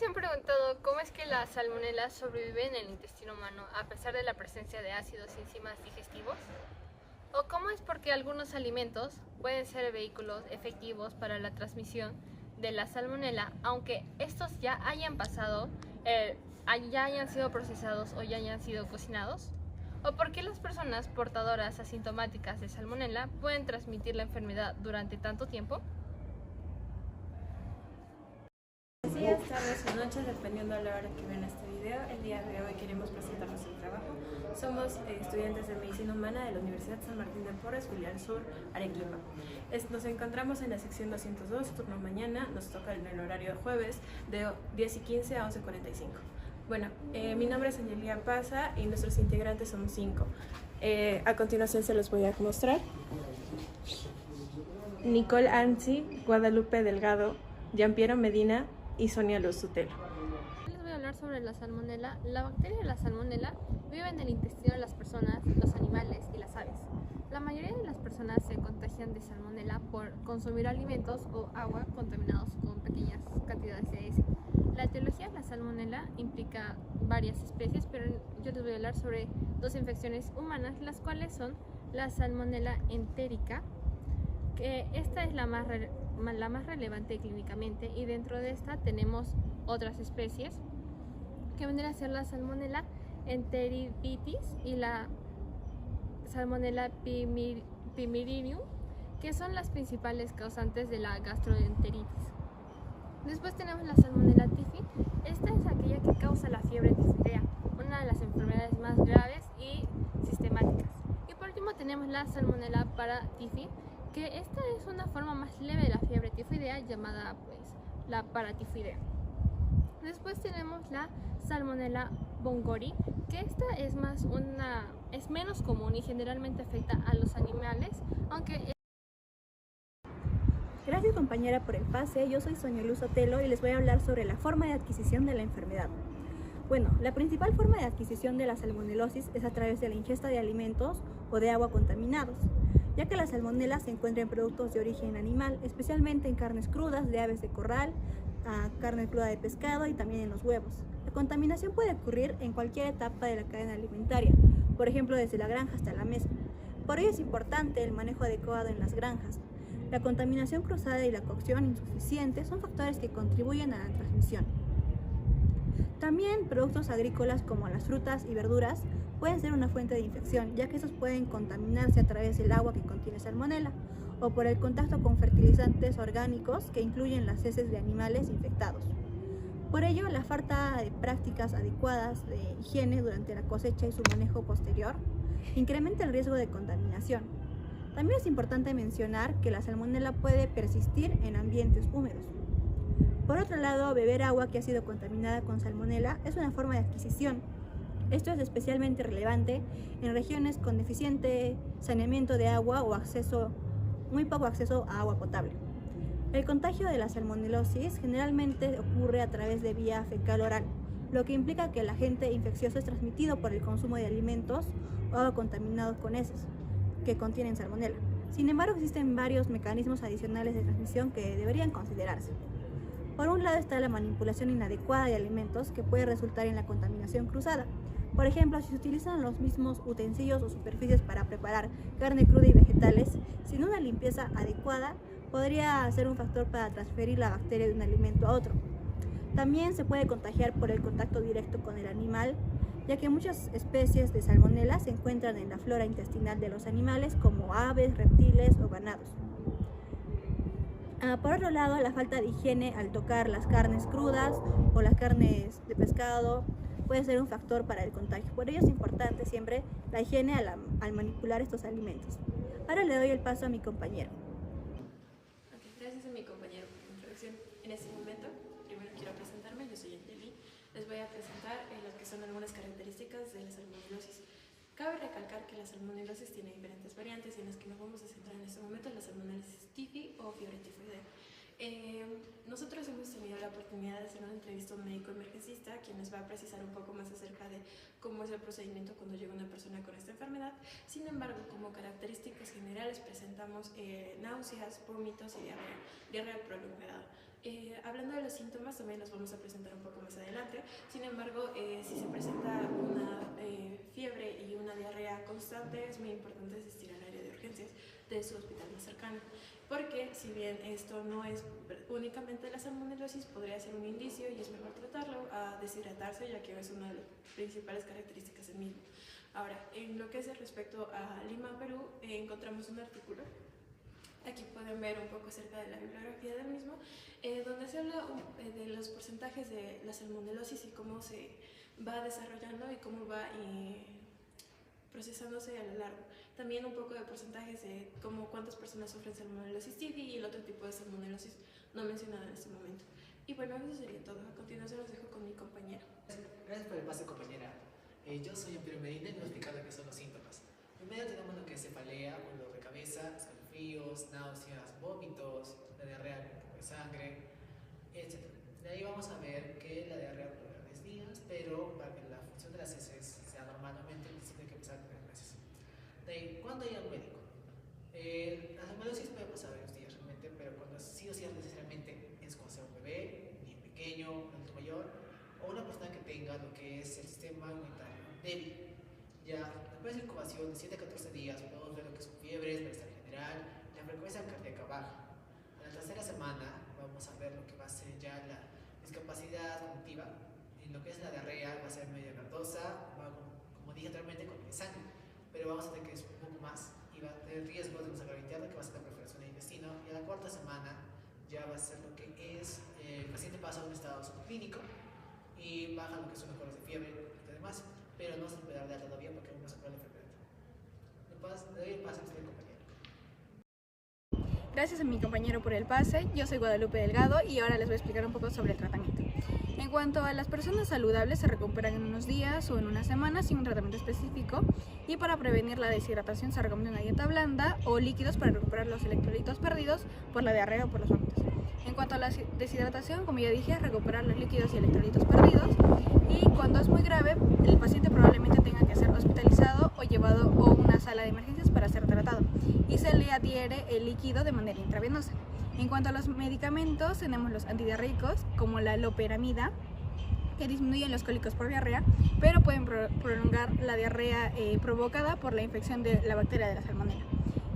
se han preguntado cómo es que la salmonela sobrevive en el intestino humano a pesar de la presencia de ácidos y enzimas digestivos? ¿O cómo es porque algunos alimentos pueden ser vehículos efectivos para la transmisión de la salmonela, aunque estos ya hayan pasado, ya hayan sido procesados o ya hayan sido cocinados? ¿O por qué las personas portadoras asintomáticas de salmonela pueden transmitir la enfermedad durante tanto tiempo? Días, tardes o noches, dependiendo de la hora que vean este video. El día de hoy queremos presentarnos el trabajo. Somos estudiantes de Medicina Humana de la Universidad San Martín de Porres, Filial Sur, Arequipa. Nos encontramos en la sección 202, turno mañana. Nos toca en el horario de jueves de 10:15 a 11:45. Bueno, mi nombre es Angelia Paza y nuestros integrantes son 5. A continuación se los voy a mostrar. Nicole Anzi, Guadalupe Delgado, Giampiero Medina y Sonia Luz Sutelo. Les voy a hablar sobre la salmonela. La bacteria de la salmonela vive en el intestino de las personas, los animales y las aves. La mayoría de las personas se contagian de salmonela por consumir alimentos o agua contaminados con pequeñas cantidades de AS. La etiología de la salmonela implica varias especies, pero yo les voy a hablar sobre 2 infecciones humanas, las cuales son la salmonela entérica, que esta es la más relevante clínicamente, y dentro de esta tenemos otras especies que vendrían a ser la salmonella enteritidis y la salmonella pymeridium, que son las principales causantes de la gastroenteritis. Después tenemos la salmonella typhi. Esta es aquella que causa la fiebre tifoidea, una de las enfermedades más graves y sistemáticas. Y por último tenemos la salmonella paratyphi, que esta es una forma más leve de la fiebre tifoidea llamada la paratifoidea. Después tenemos la salmonella bongori, que esta es menos común y generalmente afecta a los animales, aunque... Gracias compañera por el pase. Yo soy Sonia Luz Sutelo y les voy a hablar sobre la forma de adquisición de la enfermedad. Bueno, la principal forma de adquisición de la salmonelosis es a través de la ingesta de alimentos o de agua contaminados, ya que la salmonela se encuentra en productos de origen animal, especialmente en carnes crudas de aves de corral, carne cruda de pescado y también en los huevos. La contaminación puede ocurrir en cualquier etapa de la cadena alimentaria, por ejemplo desde la granja hasta la mesa. Por ello es importante el manejo adecuado en las granjas. La contaminación cruzada y la cocción insuficiente son factores que contribuyen a la transmisión. También productos agrícolas como las frutas y verduras pueden ser una fuente de infección, ya que estos pueden contaminarse a través del agua que contiene salmonela o por el contacto con fertilizantes orgánicos que incluyen las heces de animales infectados. Por ello, la falta de prácticas adecuadas de higiene durante la cosecha y su manejo posterior incrementa el riesgo de contaminación. También es importante mencionar que la salmonela puede persistir en ambientes húmedos. Por otro lado, beber agua que ha sido contaminada con salmonela es una forma de adquisición. Esto es especialmente relevante en regiones con deficiente saneamiento de agua o muy poco acceso a agua potable. El contagio de la salmonelosis generalmente ocurre a través de vía fecal-oral, lo que implica que el agente infeccioso es transmitido por el consumo de alimentos o agua contaminados con heces que contienen salmonela. Sin embargo, existen varios mecanismos adicionales de transmisión que deberían considerarse. Por un lado está la manipulación inadecuada de alimentos, que puede resultar en la contaminación cruzada. Por ejemplo, si se utilizan los mismos utensilios o superficies para preparar carne cruda y vegetales, sin una limpieza adecuada, podría ser un factor para transferir la bacteria de un alimento a otro. También se puede contagiar por el contacto directo con el animal, ya que muchas especies de salmonela se encuentran en la flora intestinal de los animales, como aves, reptiles o ganados. Por otro lado, la falta de higiene al tocar las carnes crudas o las carnes de pescado puede ser un factor para el contagio. Por ello es importante siempre la higiene al manipular estos alimentos. Ahora le doy el paso a mi compañero. Gracias a mi compañero por la introducción. En este momento, primero quiero presentarme. Yo soy Angeli. Les voy a presentar lo que son algunas características de la salmonelosis. Cabe recalcar que la salmonelosis tiene diferentes variantes, en las que nos vamos a centrar en este momento en la salmonelosis typhi o fiebre tifoidea. Nosotros hemos tenido la oportunidad de hacer una entrevista a un médico emergencista, quien nos va a precisar un poco más acerca de cómo es el procedimiento cuando llega una persona con esta enfermedad. Sin embargo, como características generales presentamos náuseas, vómitos y diarrea prolongada. Hablando de los síntomas también los vamos a presentar un poco más adelante. Sin embargo, si se presenta una fiebre y una diarrea constante, es muy importante asistir al área de urgencias de su hospital más cercano, porque si bien esto no es únicamente la salmonelosis, podría ser un indicio y es mejor tratarlo a deshidratarse, ya que es una de las principales características del mismo. Ahora, en lo que es respecto a Lima, Perú, encontramos un artículo. Aquí pueden ver un poco acerca de la bibliografía del mismo, donde se habla de los porcentajes de la salmonelosis y cómo se va desarrollando y cómo va procesándose a lo largo. También un poco de porcentajes de cuántas personas sufren salmonelosis tifi y el otro tipo de salmonelosis no mencionada en este momento. Y bueno, eso sería todo. A continuación los dejo con mi compañero. Gracias por el pase, compañera. Yo soy Empirio Medina y voy a explicar lo que son los síntomas. Primero tenemos lo que es cefalea, dolor de cabeza, escalofríos, náuseas, vómitos, la diarrea con un poco de sangre, etc. De ahí vamos a ver que la diarrea puede durar 10 días, pero para que la función de las heces sea normal, tiene que empezar en 3 meses. De ahí, ¿cuándo ir al médico? La salmonelosis puede pasar varios días realmente, pero cuando sí o sí necesariamente es cuando sea un bebé, un niño pequeño, un adulto mayor, o una persona que tenga lo que es el sistema inmunitario débil. Ya después de incubación de 7 a 14 días podemos ver lo que son fiebres, malestar general, la frecuencia cardíaca baja. A la tercera semana vamos a ver lo que va a ser ya la discapacidad cognitiva, en lo que es la diarrea va a ser media verdosa, va como dije anteriormente con sangre, pero vamos a tener que es un poco más y va a tener riesgo de una sangrado interno que va a ser la perforación del intestino, y a la cuarta semana ya va a ser lo que es el paciente pasa a un estado subclínico y baja lo que son los cuadros de fiebre y demás, pero no se puede dar de alta todavía porque aún no se puede la enfermedad. Le doy el pase a usted, compañero. Gracias a mi compañero por el pase. Yo soy Guadalupe Delgado y ahora les voy a explicar un poco sobre el tratamiento. En cuanto a las personas saludables, se recuperan en unos días o en unas semanas sin un tratamiento específico, y para prevenir la deshidratación se recomienda una dieta blanda o líquidos para recuperar los electrolitos perdidos por la diarrea o por los vómitos. En cuanto a la deshidratación, como ya dije, recuperar los líquidos y electrolitos perdidos, y cuando es muy grave, el paciente probablemente tenga que ser hospitalizado o llevado a una sala de emergencias para ser tratado, y se le adhiere el líquido de manera intravenosa. En cuanto a los medicamentos, tenemos los antidiarreicos como la loperamida, que disminuyen los cólicos por diarrea, pero pueden prolongar la diarrea provocada por la infección de la bacteria de la salmonela.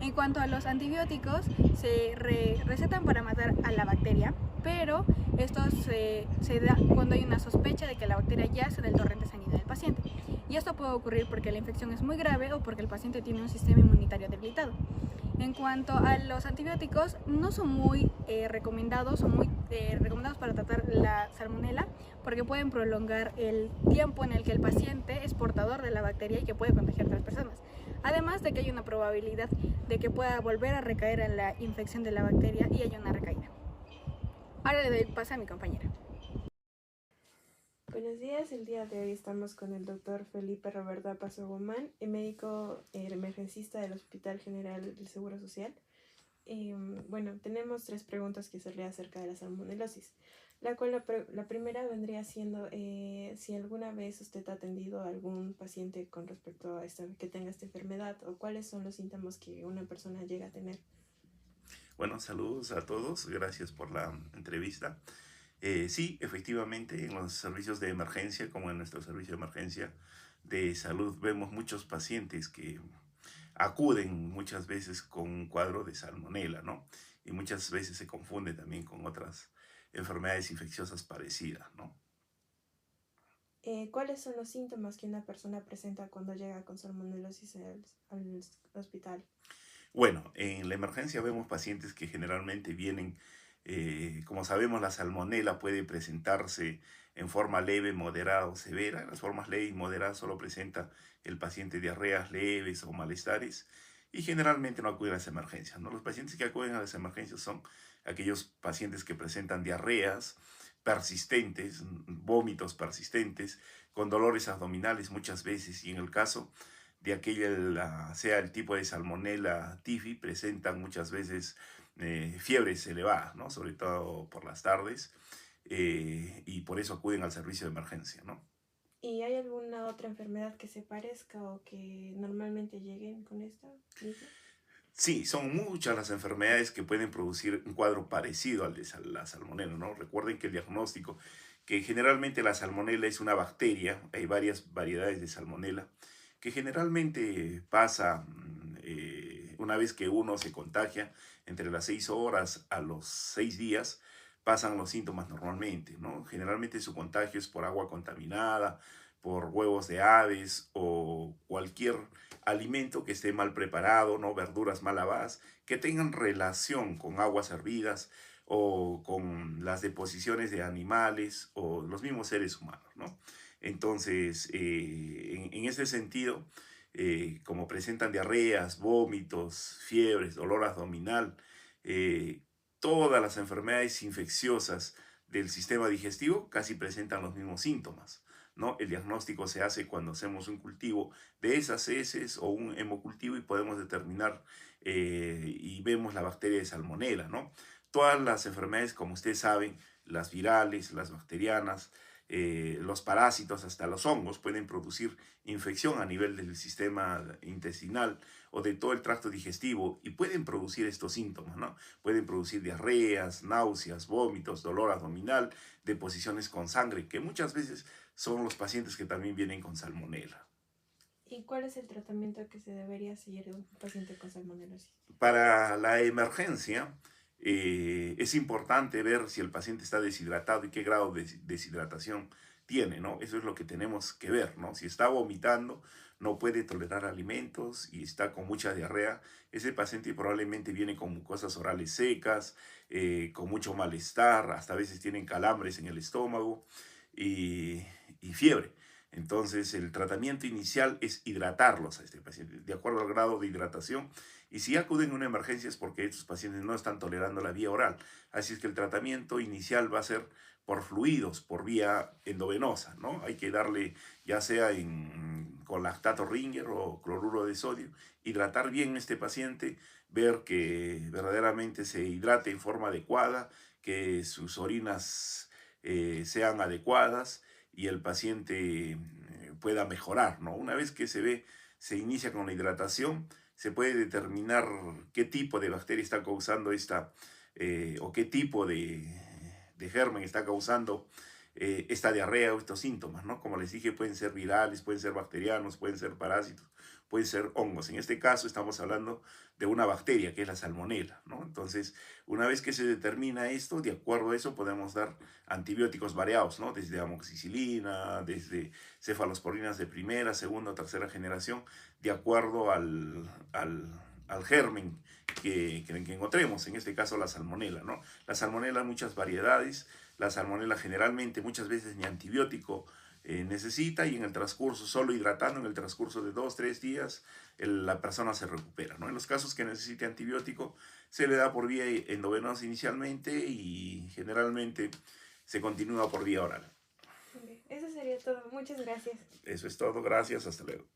En cuanto a los antibióticos, se recetan para matar a la bacteria, pero esto se da cuando hay una sospecha de que la bacteria yace en el torrente sanguíneo del paciente. Y esto puede ocurrir porque la infección es muy grave o porque el paciente tiene un sistema inmunitario debilitado. En cuanto a los antibióticos, no son muy recomendados para tratar la salmonela, porque pueden prolongar el tiempo en el que el paciente es portador de la bacteria y que puede contagiar a otras personas. Además de que hay una probabilidad de que pueda volver a recaer en la infección de la bacteria y haya una recaída. Ahora le doy el pase a mi compañera. Buenos días, el día de hoy estamos con el doctor Felipe Roberto Paso Gomán, médico emergencista del Hospital General del Seguro Social. Bueno, tenemos 3 preguntas que hacerle acerca de la salmonelosis, la cual la primera vendría siendo si alguna vez usted ha atendido a algún paciente con respecto a que tenga esta enfermedad, o cuáles son los síntomas que una persona llega a tener. Bueno, saludos a todos, gracias por la entrevista. Sí, efectivamente, en los servicios de emergencia, como en nuestro servicio de emergencia de salud, vemos muchos pacientes que acuden muchas veces con un cuadro de salmonela, ¿no? Y muchas veces se confunde también con otras enfermedades infecciosas parecidas, ¿no? ¿Cuáles son los síntomas que una persona presenta cuando llega con salmonelosis al hospital? Bueno, en la emergencia vemos pacientes que generalmente vienen, como sabemos, la salmonela puede presentarse en forma leve, moderada o severa. En las formas leve y moderada solo presenta el paciente diarreas leves o malestares, y generalmente no acuden a las emergencias, ¿no? Los pacientes que acuden a las emergencias son aquellos pacientes que presentan diarreas persistentes, vómitos persistentes, con dolores abdominales muchas veces, y en el caso de aquella, sea el tipo de salmonela tifi, presentan muchas veces fiebres elevadas, ¿no? Sobre todo por las tardes, y por eso acuden al servicio de emergencia, ¿no? ¿Y hay alguna otra enfermedad que se parezca o que normalmente lleguen con esta misma? Sí, son muchas las enfermedades que pueden producir un cuadro parecido al de la salmonela, ¿no? Recuerden que el diagnóstico, que generalmente la salmonela es una bacteria, hay varias variedades de salmonela, que generalmente pasa una vez que uno se contagia, entre las 6 horas a los 6 días, pasan los síntomas normalmente, ¿no? Generalmente su contagio es por agua contaminada, por huevos de aves o cualquier alimento que esté mal preparado, ¿no? Verduras mal lavadas, que tengan relación con aguas hervidas o con las deposiciones de animales o los mismos seres humanos, ¿no? Entonces, en ese sentido, como presentan diarreas, vómitos, fiebres, dolor abdominal, eh, todas las enfermedades infecciosas del sistema digestivo casi presentan los mismos síntomas, ¿no? El diagnóstico se hace cuando hacemos un cultivo de esas heces o un hemocultivo y podemos determinar y vemos la bacteria de salmonela, ¿no? Todas las enfermedades, como ustedes saben, las virales, las bacterianas, los parásitos, hasta los hongos, pueden producir infección a nivel del sistema intestinal o de todo el tracto digestivo y pueden producir estos síntomas, ¿no? Pueden producir diarreas, náuseas, vómitos, dolor abdominal, deposiciones con sangre, que muchas veces son los pacientes que también vienen con salmonela. ¿Y cuál es el tratamiento que se debería seguir de un paciente con salmonelosis? Para la emergencia, es importante ver si el paciente está deshidratado y qué grado de deshidratación tiene, ¿no? Eso es lo que tenemos que ver, ¿no? Si está vomitando, no puede tolerar alimentos y está con mucha diarrea, ese paciente probablemente viene con mucosas orales secas, con mucho malestar, hasta a veces tienen calambres en el estómago y fiebre. Entonces, el tratamiento inicial es hidratarlos a este paciente, de acuerdo al grado de hidratación. Y si acuden a una emergencia es porque estos pacientes no están tolerando la vía oral. Así es que el tratamiento inicial va a ser por fluidos, por vía endovenosa, ¿no? Hay que darle, ya sea con lactato Ringer o cloruro de sodio, hidratar bien a este paciente, ver que verdaderamente se hidrate en forma adecuada, que sus orinas sean adecuadas y el paciente pueda mejorar, ¿no? Una vez que se inicia con la hidratación, se puede determinar qué tipo de bacteria está causando o qué tipo de germen está causando esta diarrea o estos síntomas, ¿no? Como les dije, pueden ser virales, pueden ser bacterianos, pueden ser parásitos, pueden ser hongos. En este caso estamos hablando de una bacteria que es la salmonela, ¿no? Entonces, una vez que se determina esto, de acuerdo a eso podemos dar antibióticos variados, ¿no? Desde amoxicilina, desde cefalosporinas de primera, segunda o tercera generación, de acuerdo al germen que encontremos, en este caso la salmonela, ¿no? La salmonela muchas variedades, la salmonela generalmente muchas veces ni antibiótico necesita y en el transcurso, solo hidratando en el transcurso de 2-3 días, la persona se recupera, ¿no? En los casos que necesite antibiótico, se le da por vía endovenosa inicialmente y generalmente se continúa por vía oral. Okay. Eso sería todo. Muchas gracias. Eso es todo. Gracias. Hasta luego.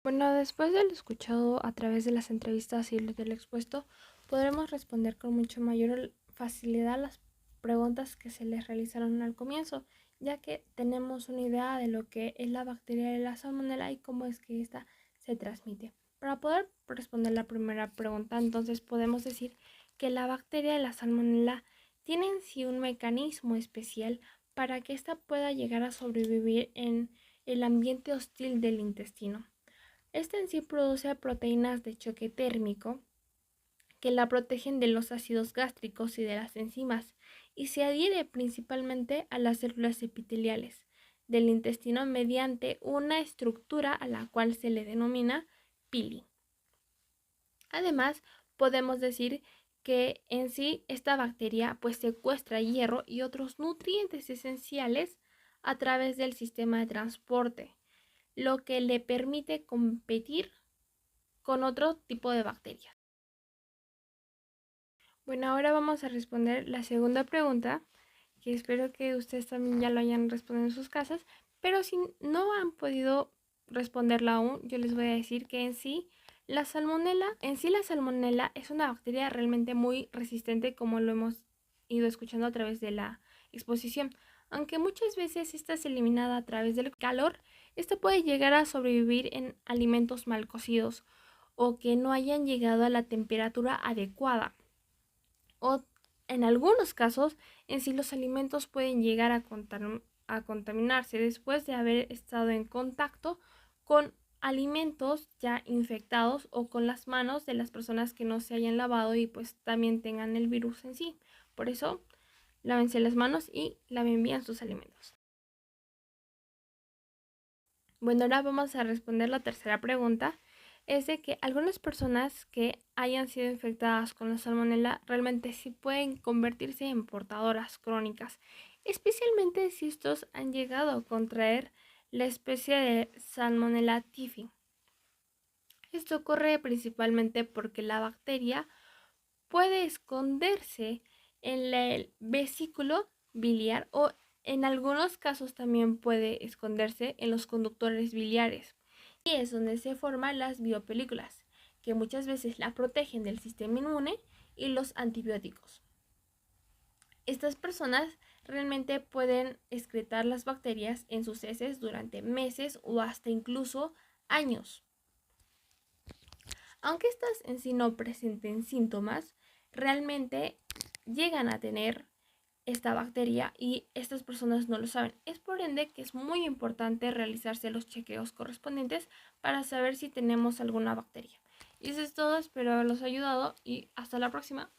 Bueno, después de lo escuchado a través de las entrevistas y del expuesto, podremos responder con mucho mayor facilidad las preguntas que se les realizaron al comienzo, ya que tenemos una idea de lo que es la bacteria de la salmonela y cómo es que ésta se transmite. Para poder responder la primera pregunta, entonces podemos decir que la bacteria de la salmonela tiene en sí un mecanismo especial para que ésta pueda llegar a sobrevivir en el ambiente hostil del intestino. Este en sí produce proteínas de choque térmico que la protegen de los ácidos gástricos y de las enzimas y se adhiere principalmente a las células epiteliales del intestino mediante una estructura a la cual se le denomina pili. Además, podemos decir que en sí esta bacteria pues secuestra hierro y otros nutrientes esenciales a través del sistema de transporte, lo que le permite competir con otro tipo de bacterias. Bueno, ahora vamos a responder la segunda pregunta, que espero que ustedes también ya lo hayan respondido en sus casas, pero si no han podido responderla aún, yo les voy a decir que en sí la salmonela es una bacteria realmente muy resistente, como lo hemos ido escuchando a través de la exposición. Aunque muchas veces esta es eliminada a través del calor, Este puede llegar a sobrevivir en alimentos mal cocidos o que no hayan llegado a la temperatura adecuada. O en algunos casos, en sí los alimentos pueden llegar a contaminarse después de haber estado en contacto con alimentos ya infectados o con las manos de las personas que no se hayan lavado y pues también tengan el virus en sí. Por eso, lávense las manos y laven bien sus alimentos. Bueno, ahora vamos a responder la tercera pregunta. Es de que algunas personas que hayan sido infectadas con la salmonela realmente sí pueden convertirse en portadoras crónicas, especialmente si estos han llegado a contraer la especie de Salmonella typhi. Esto ocurre principalmente porque la bacteria puede esconderse en el vesículo biliar o en algunos casos también puede esconderse en los conductores biliares. Y es donde se forman las biopelículas, que muchas veces la protegen del sistema inmune y los antibióticos. Estas personas realmente pueden excretar las bacterias en sus heces durante meses o hasta incluso años. Aunque estas en sí no presenten síntomas, realmente llegan a tener esta bacteria y estas personas no lo saben. Es por ende que es muy importante realizarse los chequeos correspondientes para saber si tenemos alguna bacteria. Y eso es todo, espero haberlos ayudado y hasta la próxima.